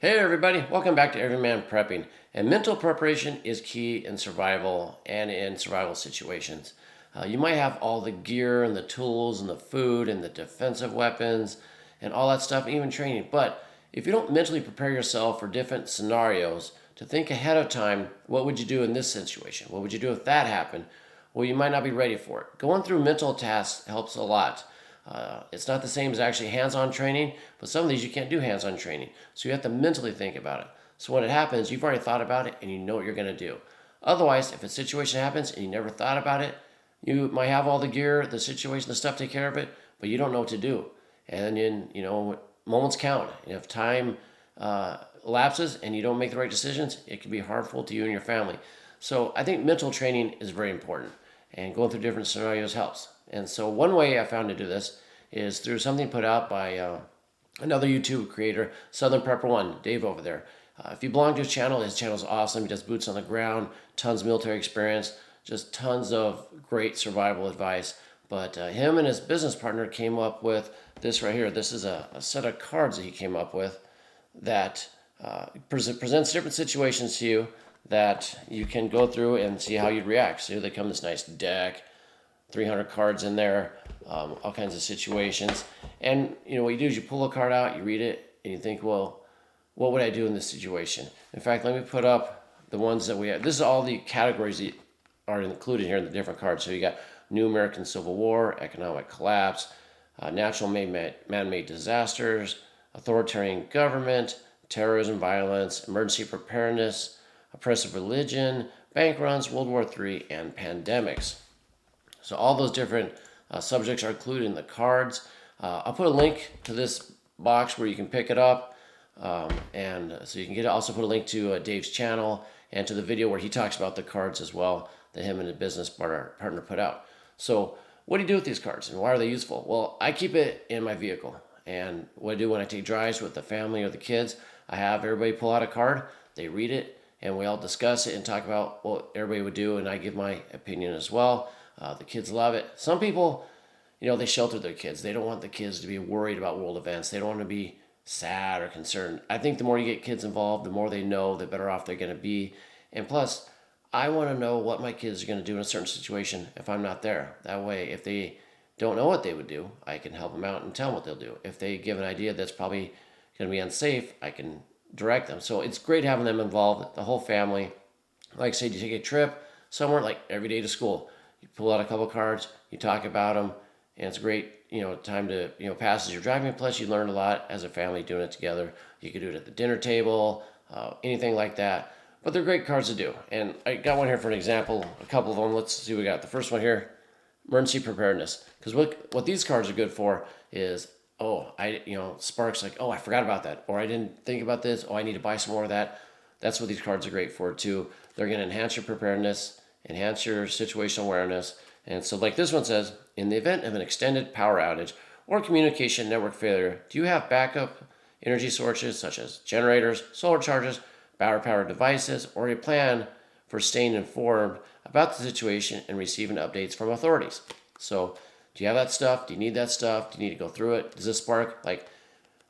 Hey everybody, welcome back to Everyman Prepping. And mental preparation is key in survival and in survival situations. You might have all the gear and the tools and the food and the defensive weapons and all that stuff, even training. But if you don't mentally prepare yourself for different scenarios to think ahead of time, what would you do in this situation? What would you do if that happened? Well, you might not be ready for it. Going through mental tasks helps a lot. It's not the same as actually hands-on training, but some of these you can't do hands-on training. So you have to mentally think about it. So when it happens, you've already thought about it and you know what you're going to do. Otherwise, if a situation happens and you never thought about it, you might have all the gear, the situation, the stuff to take care of it, but you don't know what to do. And then, moments count. And if time lapses and you don't make the right decisions, it can be harmful to you and your family. So I think mental training is very important, and going through different scenarios helps. And so one way I found to do this is through something put out by another YouTube creator, SouthernPrepper1, Dave over there. If you belong to his channel's awesome. He does boots on the ground, tons of military experience, just tons of great survival advice. But him and his business partner came up with this right here. This is a set of cards that he came up with that presents different situations to you that you can go through and see how you'd react. So here they come, this nice deck, 300 cards in there, all kinds of situations. And what you do is you pull a card out, you read it, and you think, well, what would I do in this situation? In fact, let me put up the ones that we have. This is all the categories that are included here in the different cards. So you got New American Civil War, economic collapse, natural man-made disasters, authoritarian government, terrorism, violence, emergency preparedness, oppressive religion, bank runs, World War III, and pandemics. So all those different subjects are included in the cards. I'll put a link to this box where you can pick it up, and so you can get it. Also put a link to Dave's channel and to the video where he talks about the cards as well that him and his business partner put out. So what do you do with these cards and why are they useful? Well, I keep it in my vehicle, and what I do when I take drives with the family or the kids, I have everybody pull out a card, they read it, and we all discuss it and talk about what everybody would do, and I give my opinion as well. The kids love it. Some people, they shelter their kids. They don't want the kids to be worried about world events. They don't want to be sad or concerned. I think the more you get kids involved, the more they know, the better off they're going to be. And plus, I want to know what my kids are going to do in a certain situation if I'm not there. That way, if they don't know what they would do, I can help them out and tell them what they'll do. If they give an idea that's probably going to be unsafe, I can direct them. So it's great having them involved, the whole family. Like I said, you take a trip somewhere, like every day to school. You pull out a couple cards, you talk about them, and it's a great, time to, pass as you're driving. Plus, you learn a lot as a family doing it together. You can do it at the dinner table, anything like that. But they're great cards to do. And I got one here for an example, a couple of them. Let's see what we got. The first one here, emergency preparedness. Because what these cards are good for is, sparks like, I forgot about that. Or I didn't think about this. I need to buy some more of that. That's what these cards are great for too. They're going to enhance your preparedness, enhance your situational awareness. And so like this one says, in the event of an extended power outage or communication network failure, do you have backup energy sources such as generators, solar charges, battery-powered devices, or a plan for staying informed about the situation and receiving updates from authorities? So do you have that stuff? Do you need that stuff? Do you need to go through it? Does this spark? Like,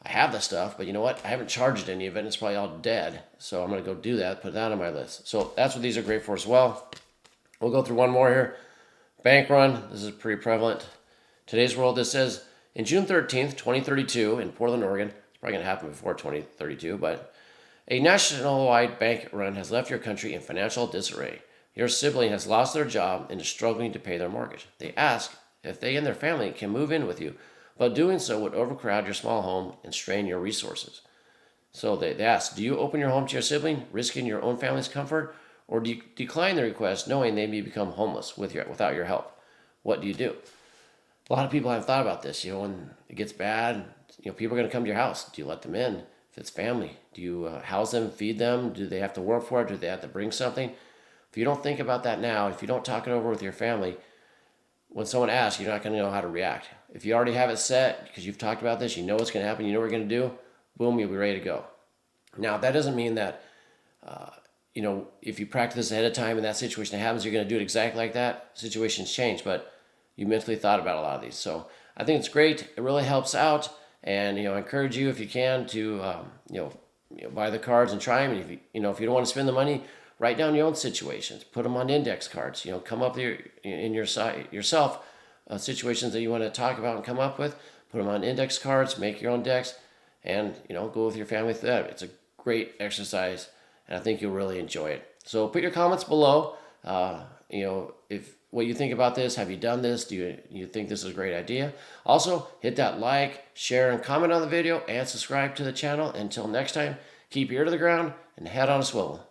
I have the stuff, but you know what? I haven't charged any of it. It's probably all dead. So I'm going to go do that, put that on my list. So that's what these are great for as well. We'll go through one more here. Bank run. This is pretty prevalent. Today's world, this says, in June 13th, 2032, in Portland, Oregon, it's probably going to happen before 2032, but a nationwide bank run has left your country in financial disarray. Your sibling has lost their job and is struggling to pay their mortgage. They ask if they and their family can move in with you, but doing so would overcrowd your small home and strain your resources. So they ask, do you open your home to your sibling, risking your own family's comfort, or do you decline the request knowing they may become homeless without your help? What do you do? A lot of people haven't thought about this. When it gets bad, people are going to come to your house. Do you let them in? If it's family, do you house them, feed them? Do they have to work for it? Do they have to bring something? If you don't think about that now, if you don't talk it over with your family, when someone asks, you're not going to know how to react. If you already have it set because you've talked about this, you know what's going to happen, you know what you're going to do, boom, you'll be ready to go. Now, that doesn't mean that, if you practice this ahead of time and that situation happens, you're going to do it exactly like that. Situations change, but you mentally thought about a lot of these. So I think it's great. It really helps out. And, I encourage you, if you can, to, buy the cards and try them. And if if you don't want to spend the money, write down your own situations. Put them on index cards. Come up with yourself situations that you want to talk about and come up with. Put them on index cards. Make your own decks, and go with your family through that. It's a great exercise, and I think you'll really enjoy it. So put your comments below. If what you think about this. Have you done this? Do you think this is a great idea? Also, hit that like, share, and comment on the video, and subscribe to the channel. Until next time, keep your ear to the ground and head on a swivel.